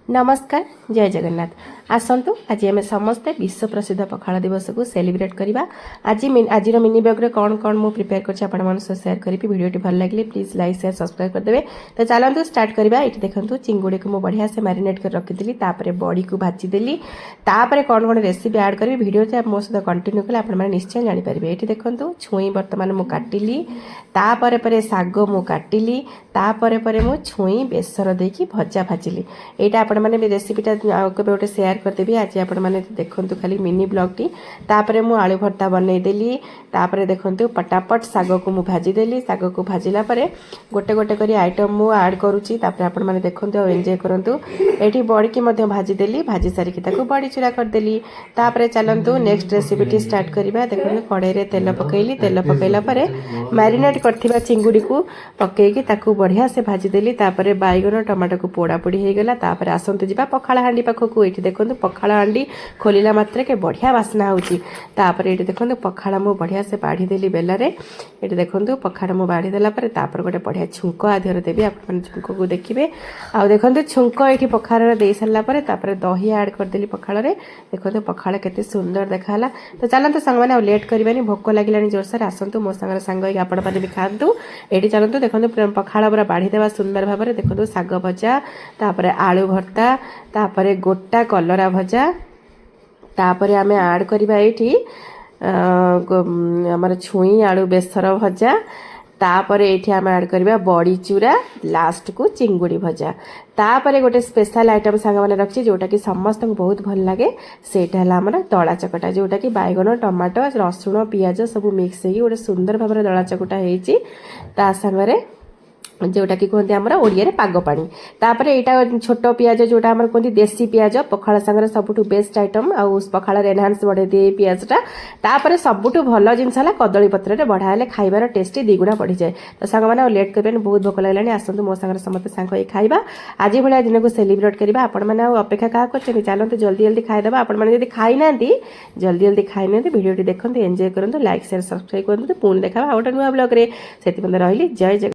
नमस्कार जय जगन्नाथ आसतु आज आम समस्ते विश्व प्रसिद्ध पखाड़ दिवस को सेलिब्रेट करवा आज मिनी ब्लॉग कौन कौन मुझे प्रिपेयर कर सेयार करी वीडियो भल लगे प्लीज लाइक शेयर सब्सक्राइब करदे। तो चलतु स्टार्ट करवा। ये देखो चिंगुड़ी को मुझे बढ़िया से मैरिनेट कर रखी बड़ी को भाजीदेली कौन कौन रेसिपी ऐड करी वीडियो मो सहित कंटिन्यू कले आपने निश्चय जानीपारे। ये देखो छुई बर्तमान मुझे काटिली तापर शाग मु काटिली तापर मु छुई बेसर देकी भजा भाजिली। यहाँ आपण मैंने रेसिपीटा के गोटे सेयार करदेवी आज आपण मैंने देखूँ खाली मिनी ब्लॉगटी तापर मु आलू भर्ता बनईदेली देखूँ पटापट शाग को मुझे भाजीदेली शाग को भाजिला गोटे गोटे कर आइटम मु ऐड करुच्ची आपण मैंने देखूँ और एंजॉय करूँ। ये बड़ी की भाजीदेली भाजी सारिकी बड़ी चूरा करदेली तापर चलतु नेक्स्ट रेसिपीटी स्टार्ट करवा। देखो कड़ाई तेल पकईली तेल पकईला मैरिनेट कर चिंगुड़ी को पकईकी बढ़िया से भाजीदेली बैगन टमाटो को पोड़ा पोड़ी हो गला। तापर आसतु जा पखाड़ हाँडी पाखक ये देखो पखाड़ हाँडी खोलिला मात्र के बढ़िया बास्ना होची। ये देखो पखाड़ मु बढ़िया से बाढ़ीदेली बेलारे ये देखो पखाड़ मु बाढ़ीदेला गोटे बढ़िया छुंक आधर देवी आप छुंक को देखिए। आउ देखो छुंक ये पखाड़ दे सारापर दही ऐड करदेली पखाड़ देखो पखाड़ केते सुंदर देखाला। तो चलते सांग मैंने लेट करवानी भोक लगे जोरसर आसतु मो सांग आपण मैंने भी खातु। ये चलतु देखो पखाड़ पूरा बाढ़ीदेवा सुंदर भाव में देखो शाग भजा तापर आलू भर्ता तापर गोटा कलरा भजा तापर आम ऐड करवा ये आमर छुई आलू बेसर भजा तापर ये आम ऐड करवा बड़ी चूरा लास्ट को चिंगुड़ी भजा तापर गोटे स्पेशल आइटम सांग मैंने रखी जोटा कि समस्त बहुत भल लगे सेटा आमर दला चकटा जोटा कि बैगन टमाटो रसुण पियाज सब मिक्स हो गोटे सुंदर भाव में दला चकटा हो सांगे जोटा कि कहते आमर ओडिया पाग पानी तापर यहाँ छोट पियाज जोटा आम कहते देसी पियाज पखाड़ सांगे सबुठ बेस्ट आइटम आउ पखाड़ एनहांस बढ़े दिए पियाजटा तापर सबुठ भल जिनस है कदली पत्र बढ़ाले खाइबार टेस्ट दिगुणा बढ़ी जाए। तो सांग मैंने लेट कर बहुत भोक लगे आसतु मो सांगे समस्त सांग खाइबा आज भाया दिन को सेलिब्रेट करवा। आपण मैंने अपेक्षा क्या कर चलते जल्दी जल्दी खाईदेवा। आपण मैंने खाई ना जल्दी जल्दी खाई ना वीडियो देखते एंजॉय करूँ लाइक शेयर सब्सक्राइब करूँ पुणी देखा गोटे नुआ ब्लॉग से रही जय जगन्नाथ।